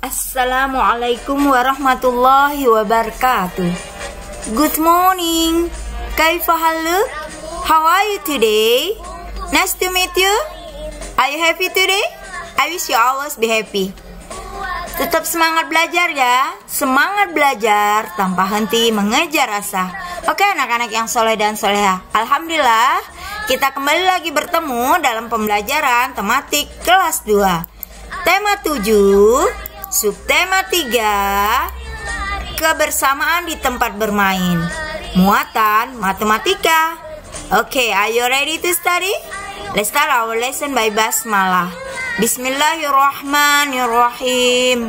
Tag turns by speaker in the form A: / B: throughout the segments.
A: Assalamualaikum warahmatullahi wabarakatuh. Good morning. Kaifa haluk? How are you today? Nice to meet you. Are you happy today? I wish you always be happy. Tetap semangat belajar ya. Semangat belajar tanpa henti mengejar rasa. Oke anak-anak yang soleh dan soleha, alhamdulillah kita kembali lagi bertemu dalam pembelajaran tematik kelas 2. Tema 7, subtema 3, kebersamaan di tempat bermain, muatan matematika. Oke, are you ready to study? Let's start our lesson by basmalah. Bismillahirrahmanirrahim.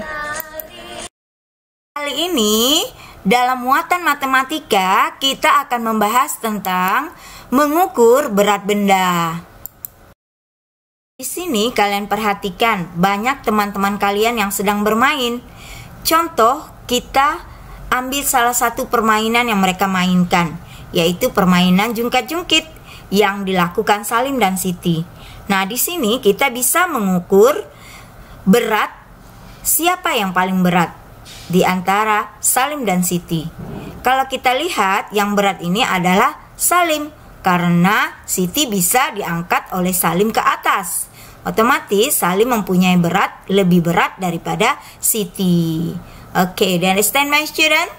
A: Kali ini dalam muatan matematika kita akan membahas tentang mengukur berat benda. Di sini kalian perhatikan banyak teman-teman kalian yang sedang bermain. Contoh, kita ambil salah satu permainan yang mereka mainkan, yaitu permainan jungkat-jungkit yang dilakukan Salim dan Siti. Nah, di sini kita bisa mengukur berat siapa yang paling berat di antara Salim dan Siti. Kalau kita lihat yang berat ini adalah Salim, karena Siti bisa diangkat oleh Salim ke atas. Otomatis Salim mempunyai berat lebih berat daripada Siti. Oke, dan understand my student?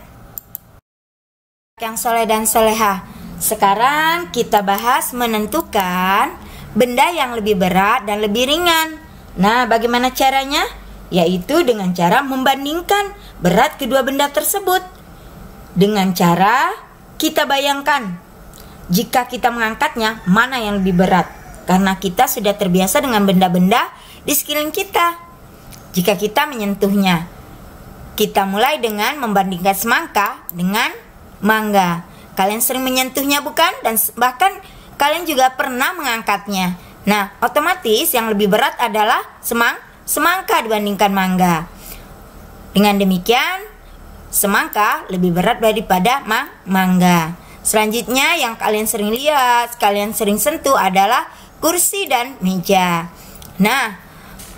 A: Yang soleh dan soleha, sekarang kita bahas menentukan benda yang lebih berat dan lebih ringan. Nah, bagaimana caranya? Yaitu dengan cara membandingkan berat kedua benda tersebut. Dengan cara kita bayangkan jika kita mengangkatnya, mana yang lebih berat? Karena kita sudah terbiasa dengan benda-benda di sekeliling kita. Jika kita menyentuhnya, kita mulai dengan membandingkan semangka dengan mangga. Kalian sering menyentuhnya bukan? Dan bahkan kalian juga pernah mengangkatnya. Nah, otomatis yang lebih berat adalah semangka dibandingkan mangga. Dengan demikian, semangka lebih berat daripada mangga. Selanjutnya yang kalian sering lihat, kalian sering sentuh adalah kursi dan meja. Nah,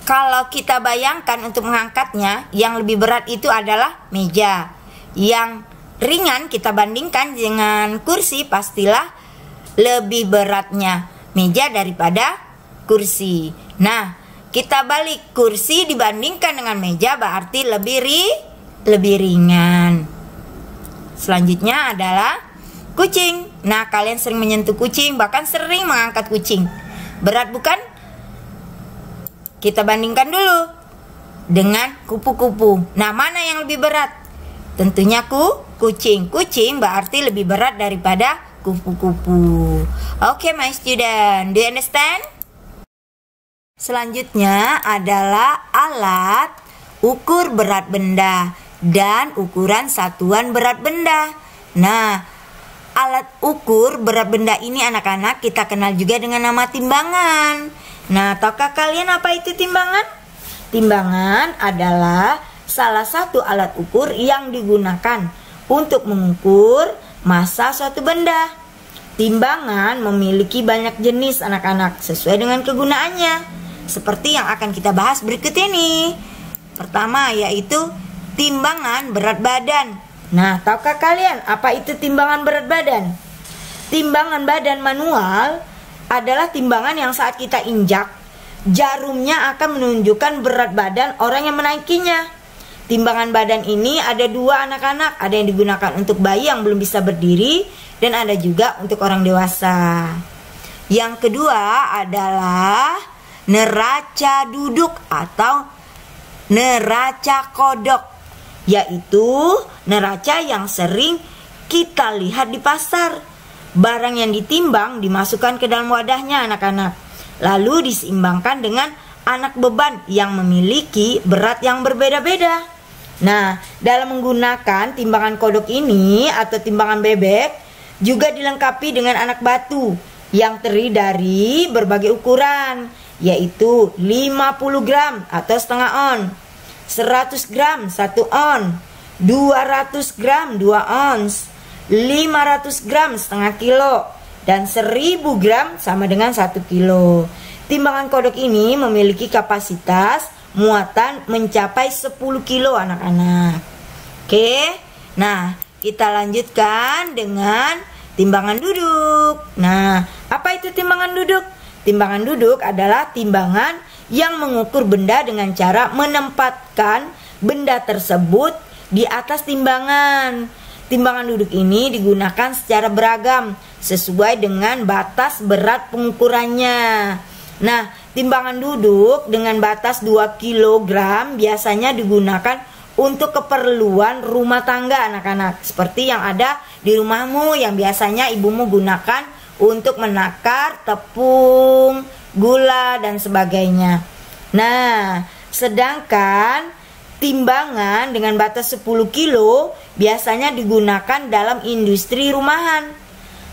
A: kalau kita bayangkan untuk mengangkatnya, yang lebih berat itu adalah meja. Yang ringan kita bandingkan dengan kursi, pastilah lebih beratnya meja daripada kursi. Nah, kita balik, kursi dibandingkan dengan meja berarti lebih ringan. Selanjutnya adalah kucing. Nah, kalian sering menyentuh kucing, bahkan sering mengangkat kucing. Berat bukan? Kita bandingkan dulu dengan kupu-kupu. Nah, mana yang lebih berat? Tentunya kucing. Kucing berarti lebih berat daripada kupu-kupu. Oke, my student, do you understand? Selanjutnya adalah alat ukur berat benda dan ukuran satuan berat benda. Nah, alat ukur berat benda ini anak-anak kita kenal juga dengan nama timbangan. Nah, tahukah kalian apa itu timbangan? Timbangan adalah salah satu alat ukur yang digunakan untuk mengukur massa suatu benda. Timbangan memiliki banyak jenis anak-anak sesuai dengan kegunaannya, seperti yang akan kita bahas berikut ini. Pertama yaitu timbangan berat badan. Nah, tahukah kalian apa itu timbangan berat badan? Timbangan badan manual adalah timbangan yang saat kita injak, jarumnya akan menunjukkan berat badan orang yang menaikinya. Timbangan badan ini ada dua anak-anak, ada yang digunakan untuk bayi yang belum bisa berdiri dan ada juga untuk orang dewasa. Yang kedua adalah neraca duduk atau neraca kodok, yaitu neraca yang sering kita lihat di pasar. Barang yang ditimbang dimasukkan ke dalam wadahnya anak-anak, lalu diseimbangkan dengan anak beban yang memiliki berat yang berbeda-beda. Nah, dalam menggunakan timbangan kodok ini atau timbangan bebek juga dilengkapi dengan anak batu yang terdiri dari berbagai ukuran, yaitu 50 gram atau setengah on, 100 gram 1 on, 200 gram 2 ons, 500 gram setengah kilo, dan 1000 gram sama dengan 1 kilo. Timbangan kodok ini memiliki kapasitas muatan mencapai 10 kilo anak-anak. Oke, nah kita lanjutkan dengan timbangan duduk. Nah, apa itu timbangan duduk? Timbangan duduk adalah timbangan yang mengukur benda dengan cara menempatkan benda tersebut di atas timbangan. Timbangan duduk ini digunakan secara beragam sesuai dengan batas berat pengukurannya. Nah, timbangan duduk dengan batas 2 kg biasanya digunakan untuk keperluan rumah tangga anak-anak. Seperti yang ada di rumahmu yang biasanya ibumu gunakan untuk menakar tepung, gula, dan sebagainya. Nah, sedangkan timbangan dengan batas 10 kilo biasanya digunakan dalam industri rumahan.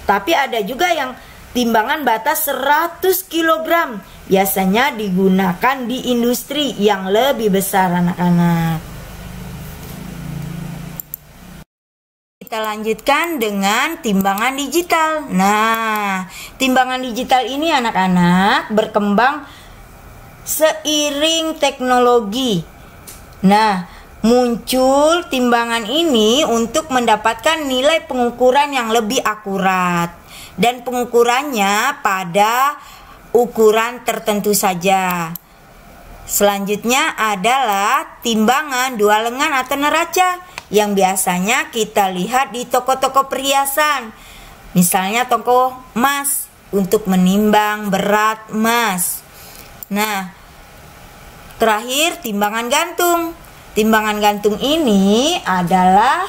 A: Tapi ada juga yang timbangan batas 100 kg biasanya digunakan di industri yang lebih besar anak-anak. Kita lanjutkan dengan timbangan digital. Nah, timbangan digital ini anak-anak berkembang seiring teknologi. Nah, muncul timbangan ini untuk mendapatkan nilai pengukuran yang lebih akurat. Dan pengukurannya pada ukuran tertentu saja. Selanjutnya adalah timbangan dua lengan atau neraca yang biasanya kita lihat di toko-toko perhiasan. Misalnya toko emas untuk menimbang berat emas. Nah, terakhir timbangan gantung. Timbangan gantung ini adalah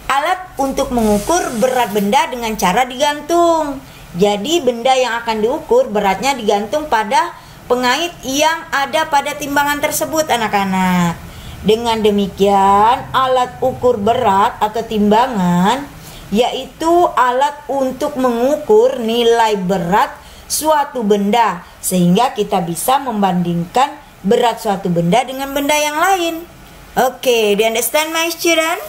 A: alat untuk mengukur berat benda dengan cara digantung. Jadi benda yang akan diukur beratnya digantung pada pengait yang ada pada timbangan tersebut anak-anak. Dengan demikian alat ukur berat atau timbangan yaitu alat untuk mengukur nilai berat suatu benda sehingga kita bisa membandingkan berat suatu benda dengan benda yang lain. Okay, do you understand my student?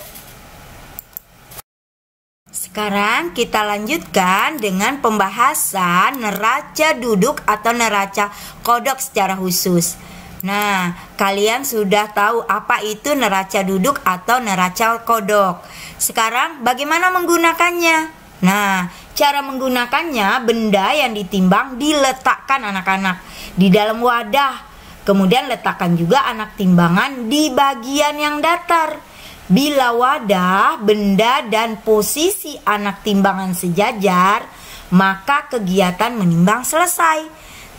A: Sekarang kita lanjutkan dengan pembahasan neraca duduk atau neraca kodok secara khusus. Nah, kalian sudah tahu apa itu neraca duduk atau neraca kodok. Sekarang bagaimana menggunakannya? Nah, cara menggunakannya, benda yang ditimbang diletakkan anak-anak di dalam wadah. Kemudian letakkan juga anak timbangan di bagian yang datar. Bila wadah, benda, dan posisi anak timbangan sejajar, maka kegiatan menimbang selesai.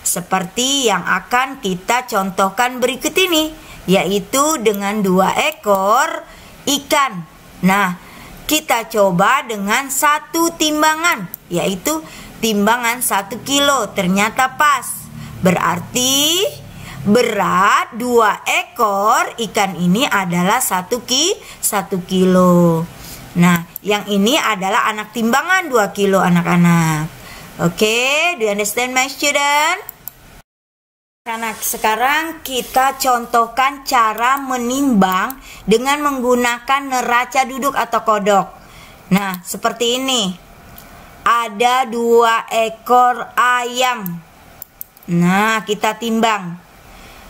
A: Seperti yang akan kita contohkan berikut ini, yaitu dengan 2 ekor ikan. Nah, kita coba dengan 1 timbangan, yaitu timbangan 1 kilo. Ternyata pas. Berarti berat 2 ekor ikan ini adalah 1 kilo. Nah, yang ini adalah anak timbangan 2 kilo anak-anak. Oke, do you understand my student? Anak, sekarang kita contohkan cara menimbang dengan menggunakan neraca duduk atau kodok. Nah, seperti ini. Ada 2 ekor ayam. Nah, kita timbang.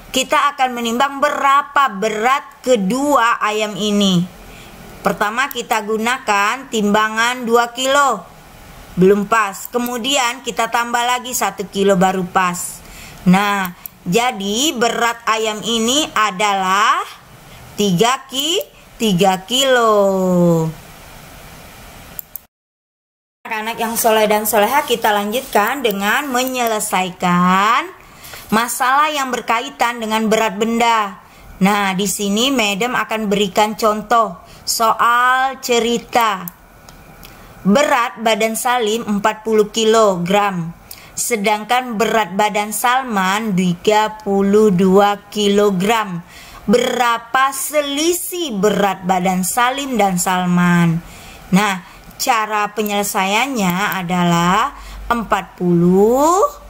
A: Kita akan menimbang berapa berat kedua ayam ini. Pertama kita gunakan timbangan 2 kilo. Belum pas. Kemudian kita tambah lagi 1 kilo baru pas. Nah, jadi berat ayam ini adalah 3 kilo. Anak-anak yang soleh dan soleha, kita lanjutkan dengan menyelesaikan masalah yang berkaitan dengan berat benda. Nah, di sini Madam akan berikan contoh soal cerita. Berat badan Salim 40 kg, sedangkan berat badan Salman 32 kg. Berapa selisih berat badan Salim dan Salman? Nah, cara penyelesaiannya adalah 40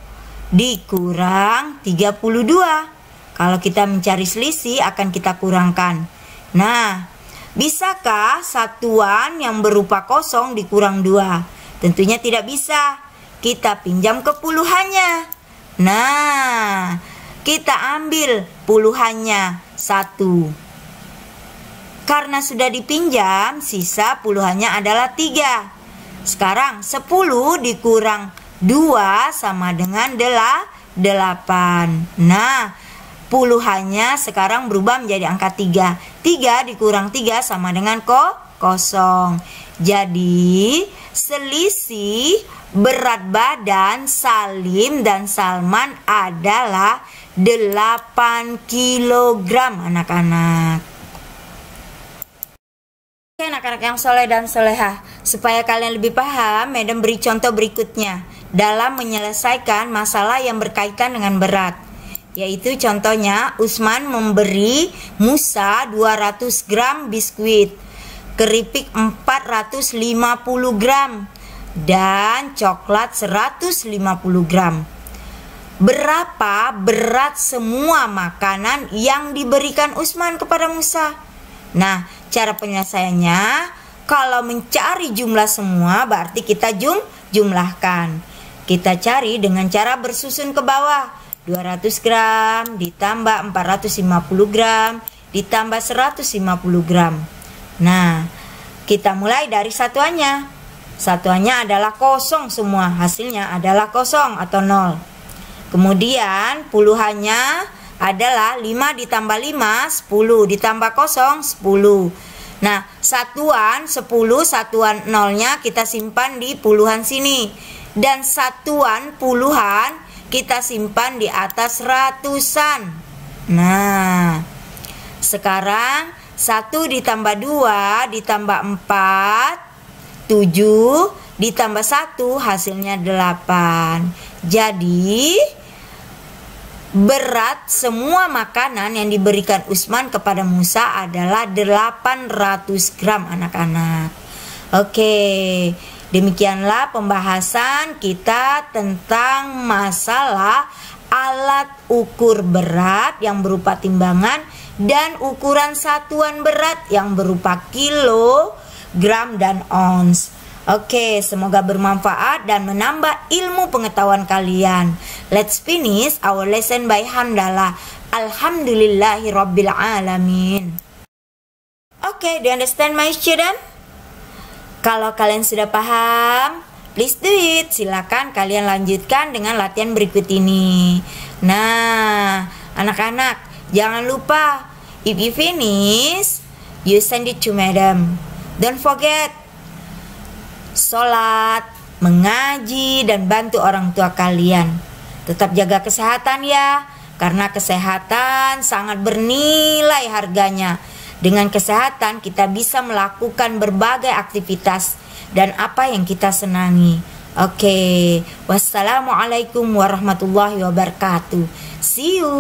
A: dikurang 32. Kalau kita mencari selisih akan kita kurangkan. Nah, bisakah satuan yang berupa kosong dikurang 2? Tentunya tidak bisa. Kita pinjam ke puluhannya. Nah, kita ambil puluhannya 1. Karena sudah dipinjam, sisa puluhannya adalah 3. Sekarang 10 dikurang 2 sama dengan 8. Nah, puluhannya sekarang berubah menjadi angka 3. 3 dikurang 3 sama dengan 0. Jadi, selisih berat badan Salim dan Salman adalah 8 kilogram, anak-anak. Oke, anak-anak yang soleh dan solehah, supaya kalian lebih paham, Madam beri contoh berikutnya dalam menyelesaikan masalah yang berkaitan dengan berat. Yaitu contohnya, Usman memberi Musa 200 gram biskuit, keripik 450 gram, dan coklat 150 gram. Berapa berat semua makanan yang diberikan Usman kepada Musa? Nah, cara penyelesaiannya, kalau mencari jumlah semua berarti kita jumlahkan. Kita cari dengan cara bersusun ke bawah. 200 gram ditambah 450 gram ditambah 150 gram. Nah, kita mulai dari satuannya. Satuannya adalah kosong semua, hasilnya adalah kosong atau 0. Kemudian puluhannya adalah 5 ditambah 5, 10 ditambah 0, 10. Nah, satuan 10, satuan nolnya kita simpan di puluhan sini. Dan satuan puluhan kita simpan di atas ratusan. Nah, sekarang 1 ditambah 2 ditambah 4, 7 ditambah 1 hasilnya 8. Jadi, berat semua makanan yang diberikan Usman kepada Musa adalah 800 gram, anak-anak. Oke, demikianlah pembahasan kita tentang masalah alat ukur berat yang berupa timbangan dan ukuran satuan berat yang berupa kilo, gram, dan ons. Oke, semoga bermanfaat dan menambah ilmu pengetahuan kalian. Let's finish our lesson by hamdalah. Alhamdulillahirabbil alamin. Oke, do you understand my student? Kalau kalian sudah paham, please do it. Silakan kalian lanjutkan dengan latihan berikut ini. Nah, anak-anak, jangan lupa, if you finish, you send it to madam. Don't forget sholat, mengaji, dan bantu orang tua kalian. Tetap jaga kesehatan ya, karena kesehatan sangat bernilai harganya. Dengan kesehatan kita bisa melakukan berbagai aktivitas dan apa yang kita senangi. Oke, wassalamualaikum warahmatullahi wabarakatuh. See you.